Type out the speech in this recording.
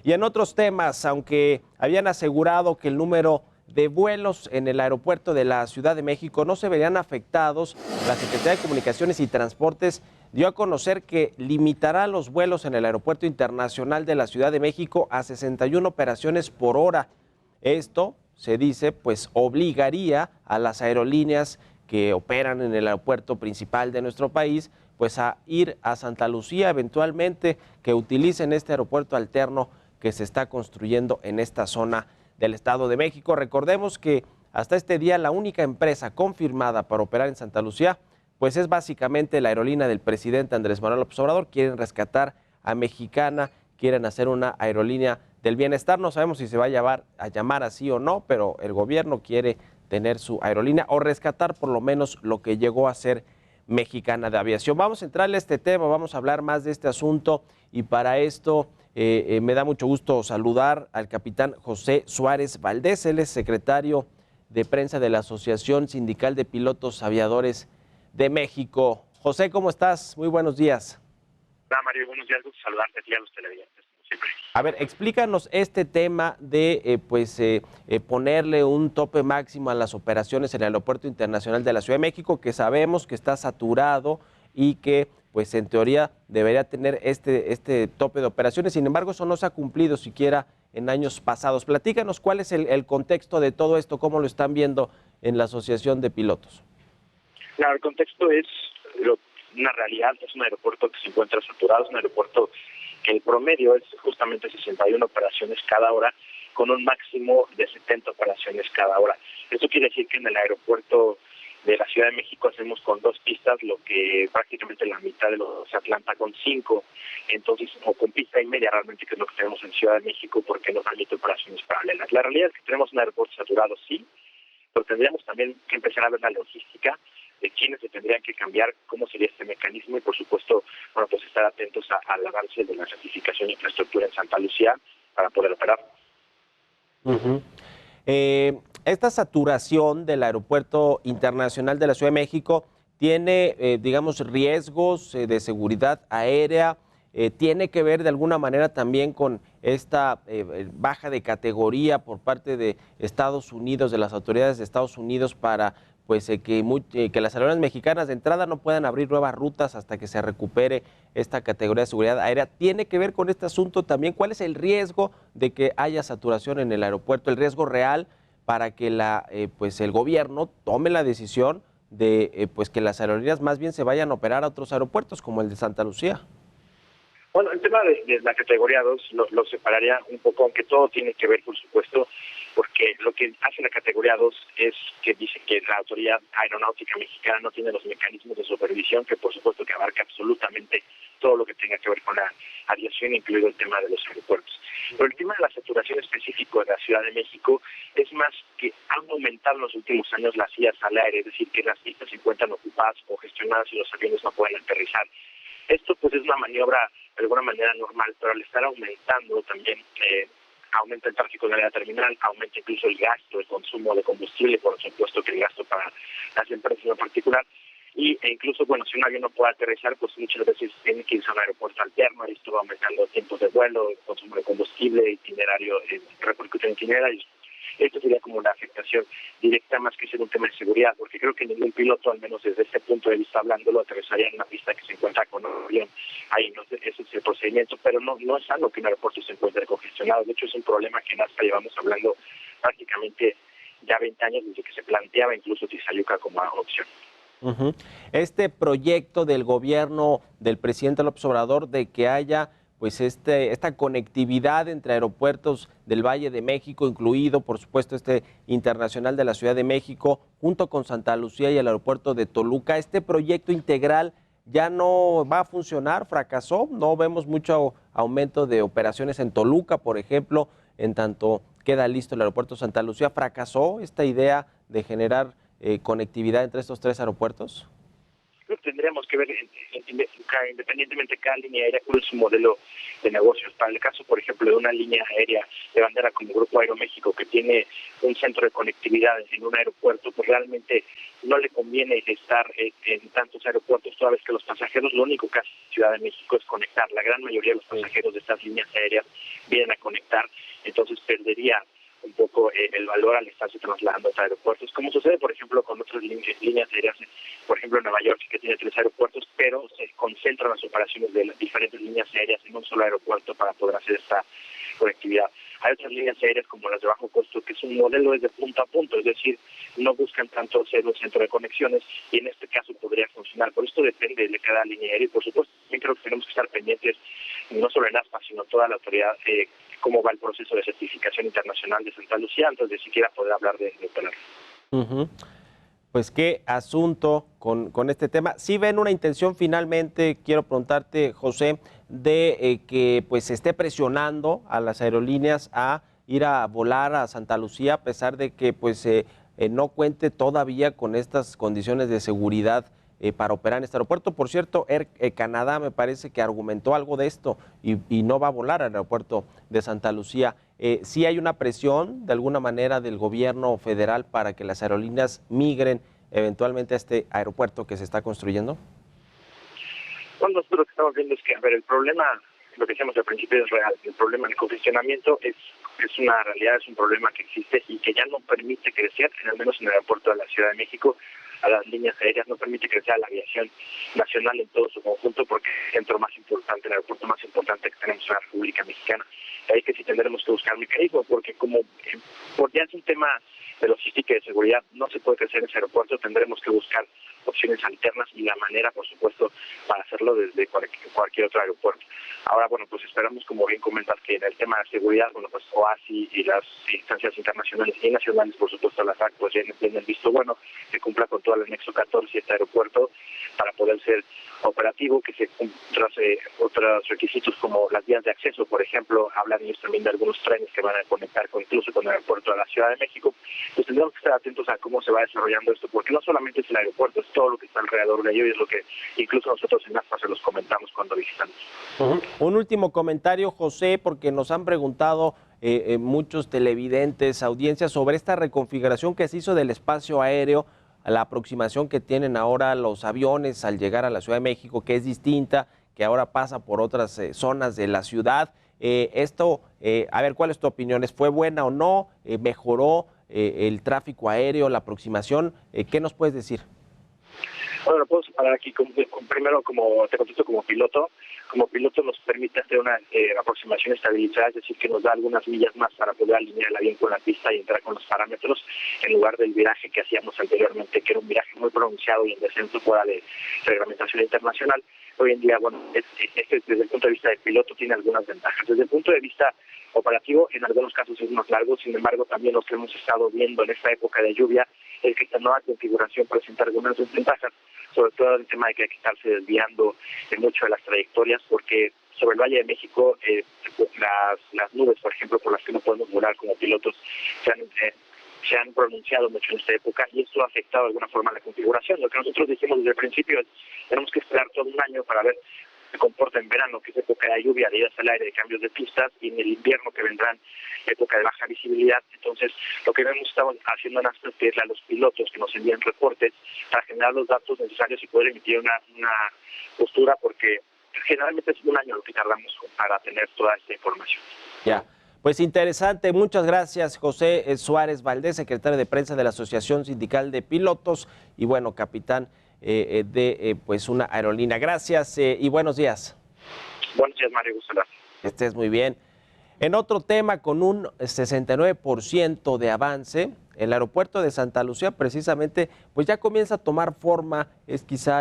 Y en otros temas, aunque habían asegurado que el número de vuelos en el aeropuerto de la Ciudad de México no se verían afectados, la Secretaría de Comunicaciones y Transportes dio a conocer que limitará los vuelos en el Aeropuerto Internacional de la Ciudad de México a 61 operaciones por hora. Esto, se dice, pues obligaría a las aerolíneas que operan en el aeropuerto principal de nuestro país, pues a ir a Santa Lucía eventualmente, que utilicen este aeropuerto alterno que se está construyendo en esta zona del Estado de México. Recordemos que hasta este día la única empresa confirmada para operar en Santa Lucía, pues es básicamente la aerolínea del presidente Andrés Manuel López Obrador. Quieren rescatar a Mexicana, quieren hacer una aerolínea del bienestar. No sabemos si se va a llamar así o no, pero el gobierno quiere tener su aerolínea o rescatar por lo menos lo que llegó a ser Mexicana de Aviación. Vamos a entrarle a este tema, vamos a hablar más de este asunto y para esto me da mucho gusto saludar al capitán José Suárez Valdés. Él es secretario de prensa de la Asociación Sindical de Pilotos Aviadores de México. José, ¿cómo estás? Muy buenos días. Hola Mario, buenos días, gusto saludarte a ti y a los televidentes, como siempre. A ver, explícanos este tema de ponerle un tope máximo a las operaciones en el Aeropuerto Internacional de la Ciudad de México, que sabemos que está saturado y que pues en teoría debería tener este tope de operaciones. Sin embargo, eso no se ha cumplido siquiera en años pasados. Platícanos cuál es el contexto de todo esto, cómo lo están viendo en la Asociación de Pilotos. Claro, el contexto es una realidad, es un aeropuerto que se encuentra saturado, es un aeropuerto que el promedio es justamente 61 operaciones cada hora, con un máximo de 70 operaciones cada hora. Esto quiere decir que en el aeropuerto de la Ciudad de México hacemos con 2 pistas lo que prácticamente la mitad de los Atlanta con 5, entonces, o con pista y media realmente, que es lo que tenemos en Ciudad de México, porque no permite operaciones paralelas. La realidad es que tenemos un aeropuerto saturado, sí, pero tendríamos también que empezar a ver la logística de quiénes se tendrían que cambiar, cómo sería este mecanismo y, por supuesto, bueno, pues estar atentos al avance de la certificación de infraestructura en Santa Lucía para poder operar. Esta saturación del Aeropuerto Internacional de la Ciudad de México tiene, digamos, riesgos de seguridad aérea, tiene que ver de alguna manera también con esta baja de categoría por parte de Estados Unidos, de las autoridades de Estados Unidos para pues que las aerolíneas mexicanas de entrada no puedan abrir nuevas rutas hasta que se recupere esta categoría de seguridad aérea. ¿Tiene que ver con este asunto también? ¿Cuál es el riesgo de que haya saturación en el aeropuerto, el riesgo real para que el gobierno tome la decisión de pues que las aerolíneas más bien se vayan a operar a otros aeropuertos como el de Santa Lucía? Bueno, el tema de la categoría 2 lo separaría un poco, aunque todo tiene que ver, por supuesto, porque lo que hace la categoría 2 es que dice que la Autoridad Aeronáutica Mexicana no tiene los mecanismos de supervisión, que por supuesto que abarca absolutamente todo lo que tenga que ver con la aviación, incluido el tema de los aeropuertos. Pero el tema de la saturación específico de la Ciudad de México es más que han aumentado en los últimos años las sillas al aire, es decir, que las pistas se encuentran ocupadas o gestionadas y los aviones no pueden aterrizar. Esto pues es una maniobra de alguna manera normal, pero al estar aumentando también aumenta el tráfico de la terminal, aumenta incluso el gasto, el consumo de combustible, por supuesto que el gasto para las empresas en particular, e incluso, bueno, si un avión no puede aterrizar, pues muchas veces tiene que irse a un aeropuerto alterno, y esto va aumentando tiempos de vuelo, el consumo de combustible, itinerario, repercute en itinerarios. Esto sería como una afectación directa más que ser un tema de seguridad, porque creo que ningún piloto, al menos desde este punto de vista hablándolo, aterrizaría en una pista que se encuentra con un avión. Ahí no, ese es el procedimiento, pero no es algo que un aeropuerto se encuentre congestionado. De hecho, es un problema que en ASPA llevamos hablando prácticamente ya 20 años desde que se planteaba incluso Tizayuca como opción. Este proyecto del gobierno del presidente López Obrador de que haya pues esta conectividad entre aeropuertos del Valle de México, incluido por supuesto este internacional de la Ciudad de México, junto con Santa Lucía y el aeropuerto de Toluca, este proyecto integral ya no va a funcionar, fracasó, no vemos mucho aumento de operaciones en Toluca, por ejemplo, en tanto queda listo el aeropuerto de Santa Lucía, ¿fracasó esta idea de generar conectividad entre estos 3 aeropuertos? creo que tendríamos que ver, independientemente cada línea aérea, cuál es su modelo de negocios. Para el caso, por ejemplo, de una línea aérea de bandera como Grupo Aeroméxico, que tiene un centro de conectividad en un aeropuerto, pues realmente no le conviene estar en tantos aeropuertos, toda vez que los pasajeros, lo único que hace Ciudad de México es conectar. La gran mayoría de los pasajeros de estas líneas aéreas vienen a conectar, entonces perdería un poco el valor al estarse trasladando a aeropuertos, como sucede, por ejemplo, con otras líneas aéreas, por ejemplo, en Nueva York, que tiene 3 aeropuertos, pero se concentran las operaciones de las diferentes líneas aéreas en un solo aeropuerto para poder hacer esta conectividad. Hay otras líneas aéreas como las de bajo costo, que su modelo es de punto a punto, es decir, no buscan tanto ser un centro de conexiones, y en este caso podría funcionar. Por esto depende de cada línea aérea, y por supuesto también creo que tenemos que estar pendientes, no solo en ASPA, sino toda la autoridad, cómo va el proceso de certificación internacional de Santa Lucía, antes de siquiera poder hablar de operar. Pues qué asunto con este tema. ¿Sí ven una intención finalmente, quiero preguntarte, José, de que pues se esté presionando a las aerolíneas a ir a volar a Santa Lucía, a pesar de que pues no cuente todavía con estas condiciones de seguridad para operar en este aeropuerto? Por cierto, Air Canadá me parece que argumentó algo de esto y no va a volar al aeropuerto de Santa Lucía. ¿Sí hay una presión de alguna manera del gobierno federal para que las aerolíneas migren eventualmente a este aeropuerto que se está construyendo? Bueno, nosotros lo que estamos viendo es que, a ver, el problema, lo que decíamos al principio es real. El problema del congestionamiento es una realidad, es un problema que existe y que ya no permite crecer, al menos en el aeropuerto de la Ciudad de México, a las líneas aéreas, no permite crecer a la aviación nacional en todo su conjunto, porque es el centro más importante, el aeropuerto más importante que tenemos en la República Mexicana. Ahí que sí tendremos que buscar mecanismos, porque como ya es un tema de logística y de seguridad, no se puede crecer en ese aeropuerto, tendremos que buscar opciones alternas y la manera, por supuesto, para hacerlo desde cualquier otro aeropuerto. Ahora, bueno, pues esperamos, como bien comentas, que en el tema de seguridad, bueno, pues OASI y las instancias internacionales y nacionales, por supuesto, la SAC, pues tienen el visto bueno, que cumpla con todo el anexo 14 y este aeropuerto para poder ser operativo, que se cumplan otros requisitos como las vías de acceso, por ejemplo, hablan ellos también de algunos trenes que van a conectar incluso con el aeropuerto de la Ciudad de México. Pues tendremos que estar atentos a cómo se va desarrollando esto, porque no solamente es el aeropuerto, es todo lo que está alrededor de ello, y es lo que incluso nosotros en ASPA se los comentamos cuando visitamos. Un último comentario, José, porque nos han preguntado muchos televidentes, audiencias, sobre esta reconfiguración que se hizo del espacio aéreo, la aproximación que tienen ahora los aviones al llegar a la Ciudad de México, que es distinta, que ahora pasa por otras zonas de la ciudad. A ver, ¿cuál es tu opinión? ¿Fue buena o no? ¿Mejoró el tráfico aéreo, la aproximación? ¿Qué nos puedes decir? Bueno, lo puedo separar aquí primero, como te contesto, como piloto. Como piloto nos permite hacer una aproximación estabilizada, es decir, que nos da algunas millas más para poder alinear el avión con la pista y entrar con los parámetros, en lugar del viraje que hacíamos anteriormente, que era un viraje muy pronunciado y en descenso fuera de reglamentación internacional. Hoy en día, bueno, desde el punto de vista del piloto tiene algunas ventajas. Desde el punto de vista operativo, en algunos casos es más largo, sin embargo, también lo que hemos estado viendo en esta época de lluvia es que esta nueva configuración presenta algunas desventajas, sobre todo el tema de que hay que estarse desviando mucho de las trayectorias, porque sobre el Valle de México las nubes, por ejemplo, por las que no podemos volar como pilotos, se han pronunciado mucho en esta época, y esto ha afectado de alguna forma la configuración. Lo que nosotros dijimos desde el principio es tenemos que esperar todo un año para ver cómo se comporta en verano, que es época de lluvia, de idas al aire, de cambios de pistas, y en el invierno, que vendrán época de baja visibilidad. Entonces, lo que hemos estado haciendo en ASPA es pedirle a los pilotos que nos envíen reportes para generar los datos necesarios y poder emitir una postura, porque generalmente es un año lo que tardamos para tener toda esta información. Ya. Pues interesante, muchas gracias, José Suárez Valdés, secretario de prensa de la Asociación Sindical de Pilotos y bueno, capitán de pues una aerolínea. Gracias y buenos días. Buenos días, Mario, gusto hablar. Que estés muy bien. En otro tema, con un 69% de avance, el aeropuerto de Santa Lucía precisamente pues ya comienza a tomar forma, es quizá